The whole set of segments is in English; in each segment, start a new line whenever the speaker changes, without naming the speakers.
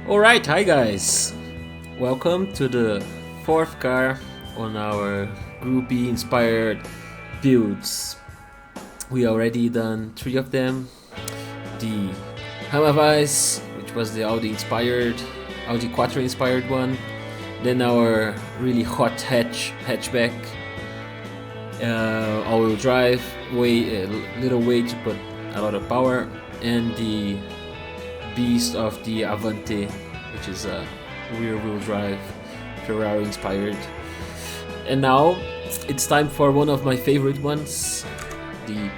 Alright, hi guys! Welcome to the fourth car on our Gr.B inspired builds. We already done 3 of them. The Hammerweiss, which was the Audi Quattro inspired one. Then our really hot hatchback, all-wheel drive, little weight but a lot of power, and the beast of the Avante, which is a rear-wheel drive Ferrari inspired. And now it's time for one of my favorite ones, the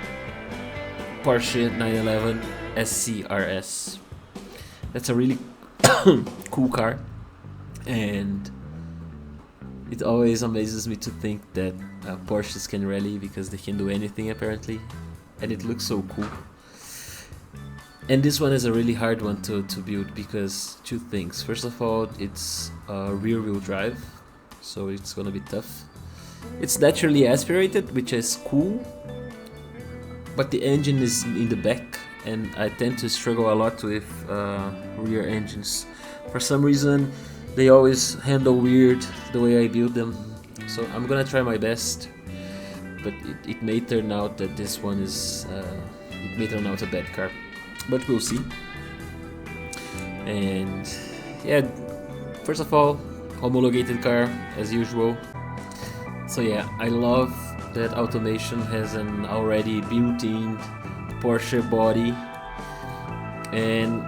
Porsche 911 SCRS. That's a really cool car, and it always amazes me to think that Porsches can rally, because they can do anything apparently, and it looks so cool. And this one is a really hard one to build because 2 things. First of all, it's a rear-wheel drive, so it's gonna be tough. It's naturally aspirated, which is cool, but the engine is in the back, and I tend to struggle a lot with rear engines. For some reason, they always handle weird the way I build them, so I'm gonna try my best, but it may turn out that this one is it may turn out a bad car, but we'll see. And yeah, first of all, homologated car as usual. So yeah, I love that automation has an already built-in Porsche body, and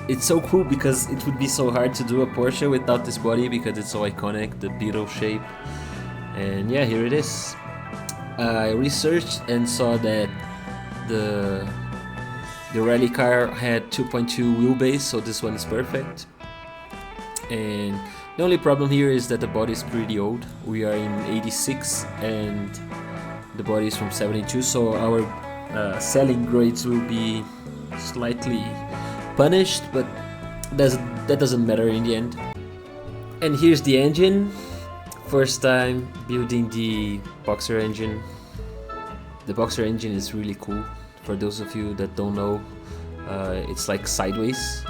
it's so cool because it would be so hard to do a Porsche without this body because it's so iconic, the beetle shape. And yeah, here it is. I researched and saw that the rally car had 2.2 wheelbase, so this one is perfect. And the only problem here is that the body is pretty old. We are in 86 and the body is from 72, so our selling grades will be slightly punished, but that doesn't matter in the end. And here's the engine. First time building the Boxer engine. The Boxer engine is really cool. For those of you that don't know, it's like sideways,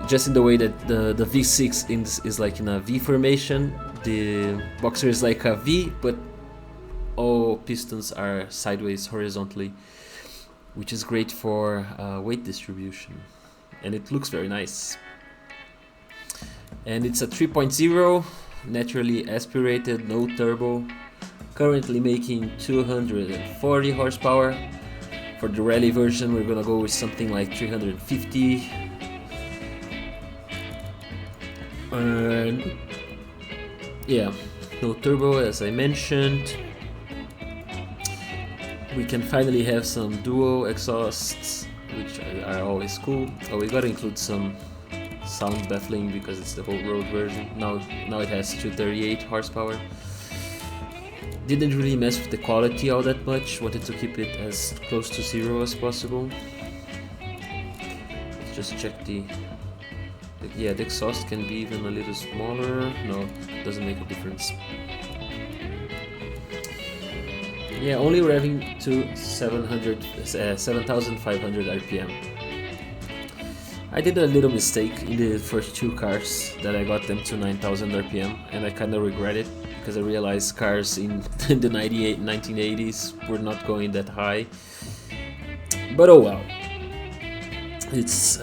just in the way that the V6 is like in a V formation. The Boxer is like a V, but all pistons are sideways horizontally, which is great for weight distribution, and it looks very nice. And it's a 3.0, naturally aspirated, no turbo, currently making 240 horsepower. For the rally version, we're gonna go with something like 350. And yeah, no turbo as I mentioned. We can finally have some dual exhausts, which are always cool. Oh, we gotta include some sound baffling because it's the whole road version. Now it has 238 horsepower. Didn't really mess with the quality all that much, wanted to keep it as close to 0 as possible. Let's just check the exhaust can be even a little smaller. No, doesn't make a difference. Yeah, only revving to 7,500 RPM. I did a little mistake in the first 2 cars that I got them to 9,000 RPM, and I kinda regret it because I realized cars in the 1980s were not going that high. But oh well. It's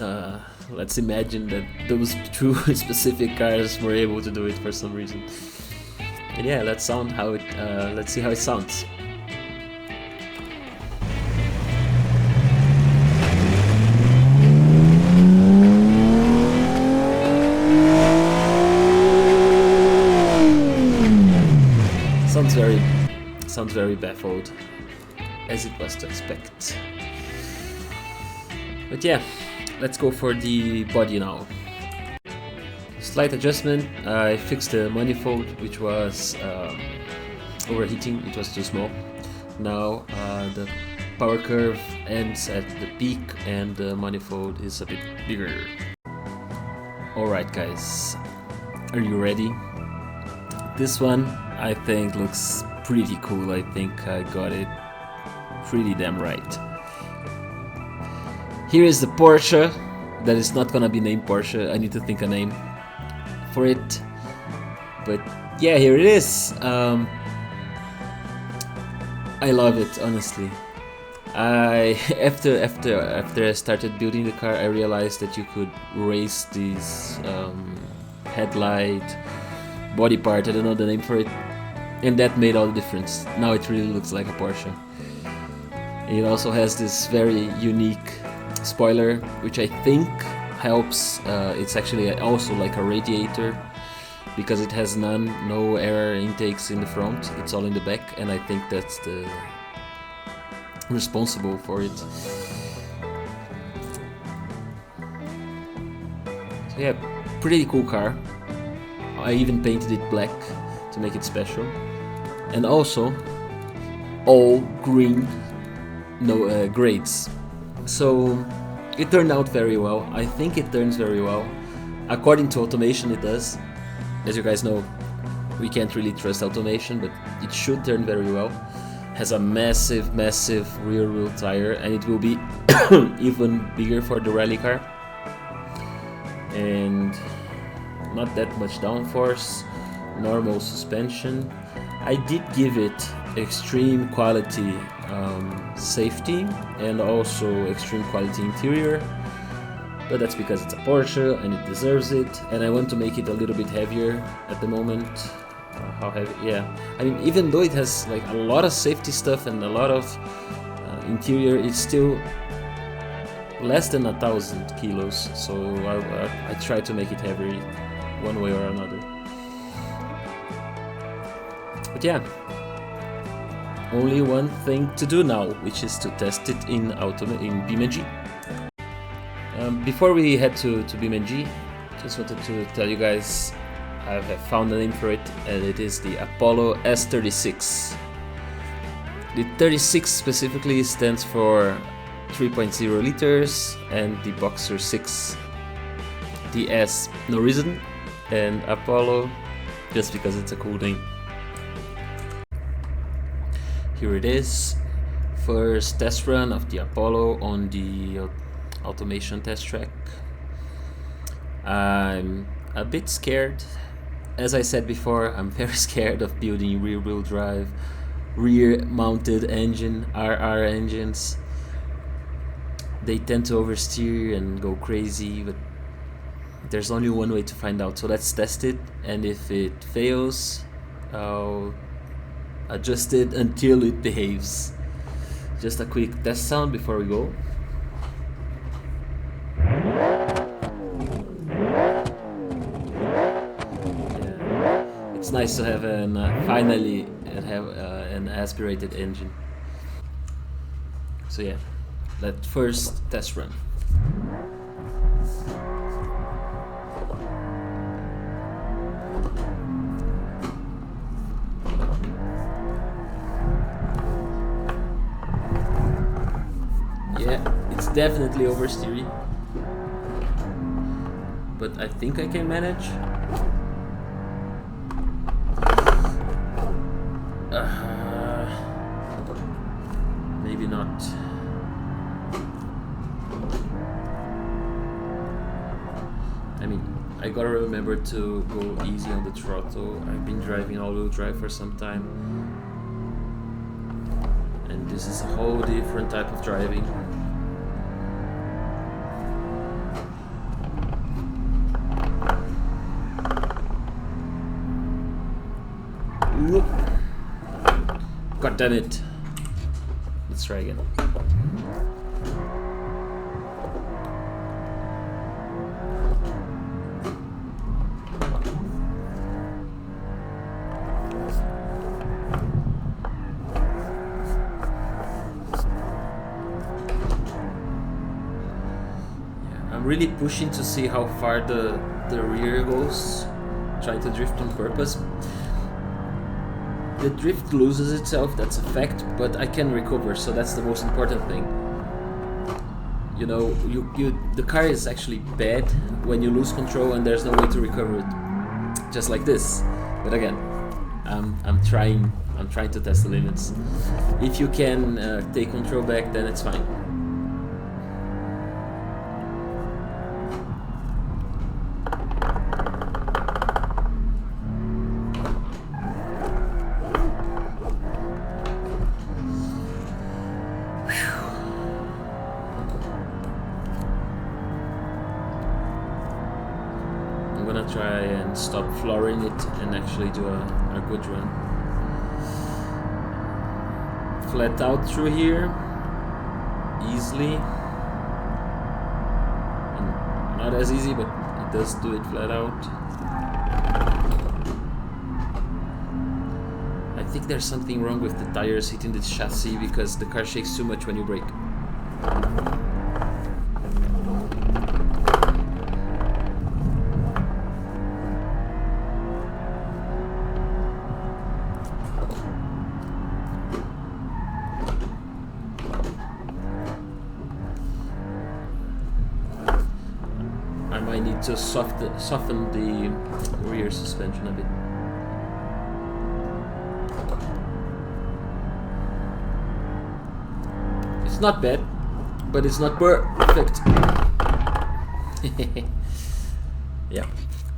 let's imagine that those 2 specific cars were able to do it for some reason. And yeah, let's see how it sounds. Sounds very baffled, as it was to expect. But yeah, let's go for the body now. Slight adjustment. I fixed the manifold, which was overheating. It was too small. Now the power curve ends at the peak and the manifold is a bit bigger. Alright guys, are you ready? This one I think looks pretty cool. I think I got it pretty damn right. Here is the Porsche that is not gonna be named Porsche. I need to think a name for it. But yeah, here it is. I love it, honestly. After I started building the car, I realized that you could raise these headlight, body part, I don't know the name for it, and that made all the difference. Now it really looks like a Porsche. It also has this very unique spoiler, which I think helps. It's actually also like a radiator, because it has no air intakes in the front. It's all in the back, and I think that's the responsible for it. So yeah, pretty cool car. I even painted it black to make it special, and also all green grades. So it turned out very well. I think it turns very well. According to automation, it does. As you guys know, we can't really trust automation, but it should turn very well. Has a massive rear wheel tire, and it will be even bigger for the rally car. And not that much downforce, normal suspension. I did give it extreme quality safety and also extreme quality interior, but that's because it's a Porsche and it deserves it, and I want to make it a little bit heavier at the moment. How heavy? Yeah, I mean, even though it has like a lot of safety stuff and a lot of interior, it's still less than 1,000 kilos, so I try to make it heavier one way or another. But yeah, only one thing to do now, which is to test it in Beamng. Before we head to Beamng, just wanted to tell you guys I have found a name for it, and it is the APOLO S36. The 36 specifically stands for 3.0 liters, and the Boxer 6. The S, no reason, and Apollo just because it's a cool name. Here it is, first test run of the Apollo on the automation test track. I'm a bit scared. As I said before, I'm very scared of building rear-wheel drive, rear-mounted engine, RR engines. They tend to oversteer and go crazy, but there's only one way to find out. So let's test it, and if it fails, I'll adjust it until it behaves. Just a quick test sound before we go. Yeah. It's nice to have finally have an aspirated engine. So yeah, that first test run. Yeah, it's definitely oversteery, but I think I can manage. Maybe not. I mean, I gotta remember to go easy on the throttle. I've been driving all-wheel drive for some time, and this is a whole different type of driving. Whoop. God damn it. Let's try again. I'm really pushing to see how far the rear goes, trying to drift on purpose. The drift loses itself, that's a fact, but I can recover, so that's the most important thing. You know, the car is actually bad when you lose control and there's no way to recover it, just like this. But again, I'm trying to test the limits. If you can take control back, then it's fine. gonna try and stop flooring it and actually do a good run. Flat out through here, easily. And not as easy, but it does do it flat out. I think there's something wrong with the tires hitting the chassis because the car shakes too much when you brake. I might need to soften the rear suspension a bit. It's not bad, but it's not perfect. Yeah,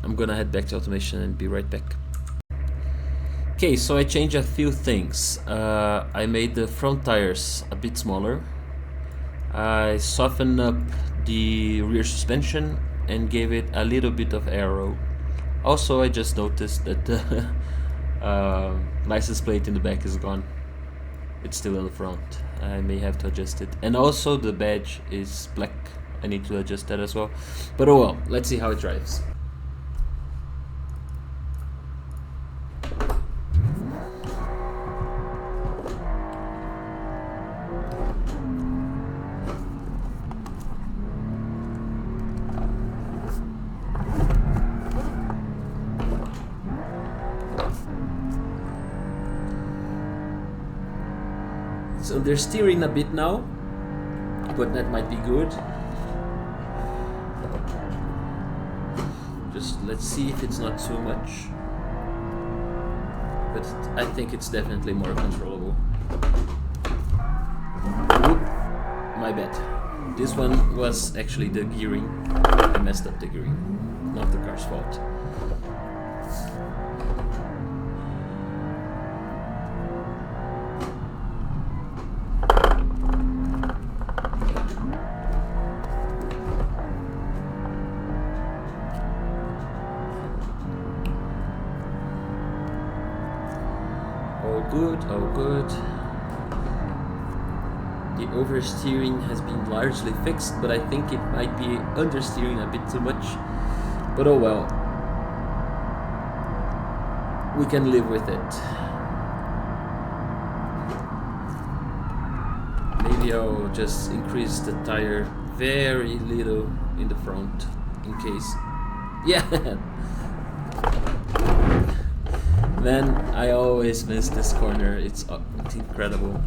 I'm gonna head back to automation and be right back. Okay, so I changed a few things. I made the front tires a bit smaller. I softened up the rear suspension and gave it a little bit of aero. Also, I just noticed that the license plate in the back is gone. It's still in the front. I may have to adjust it. And also the badge is black. I need to adjust that as well. But oh well, let's see how it drives. So they're steering a bit now, but that might be good. Just let's see if it's not too much. But I think it's definitely more controllable. Oop, my bad. This one was actually the gearing. I messed up the gearing, not the car's fault. Oh good. The oversteering has been largely fixed, but I think it might be understeering a bit too much. But oh well. We can live with it. Maybe I'll just increase the tire very little in the front in case. Yeah. Man, I always miss this corner. It's incredible.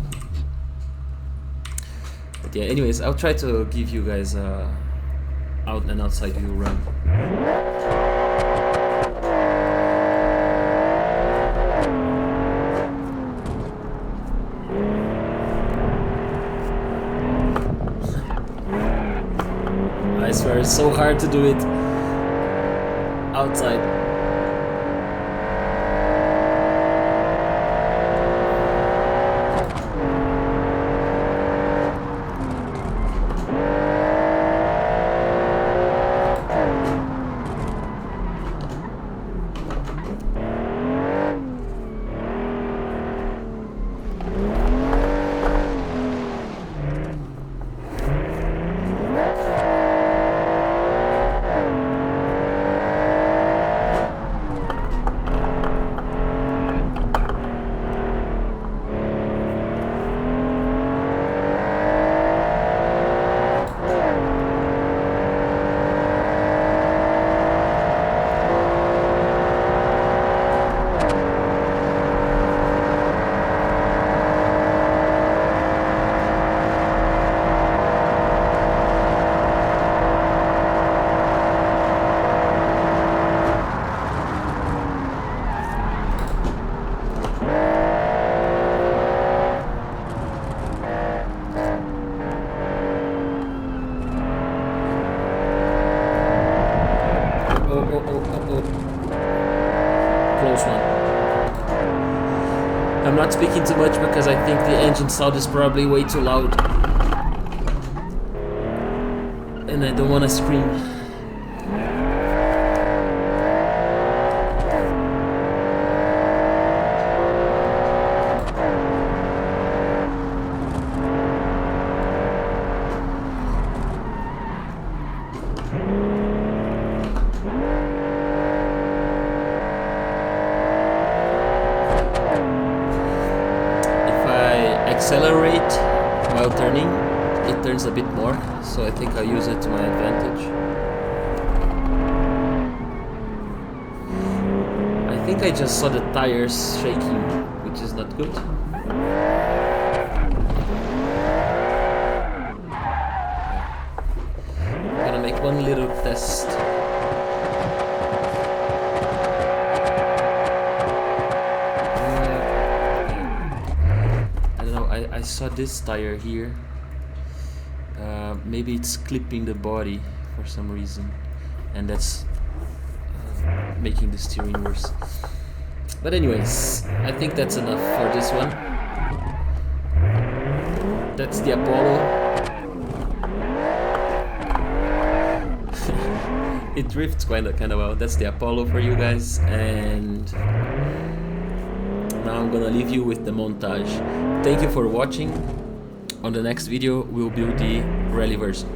But yeah, anyways, I'll try to give you guys an outside view run. I swear, it's so hard to do it outside. Close one. I'm not speaking too much because I think the engine sound is probably way too loud. And I don't want to scream. accelerate while turning, it turns a bit more, so I think I'll use it to my advantage. I think I just saw the tires shaking, which is not good. I'm gonna make one little test. I don't know, I saw this tire here. Maybe it's clipping the body for some reason, and that's making the steering worse. But anyways, I think that's enough for this one. That's the Apollo. It drifts kind of well. That's the Apollo for you guys, and now I'm gonna leave you with the montage. Thank you for watching. On the next video we'll build the rally version.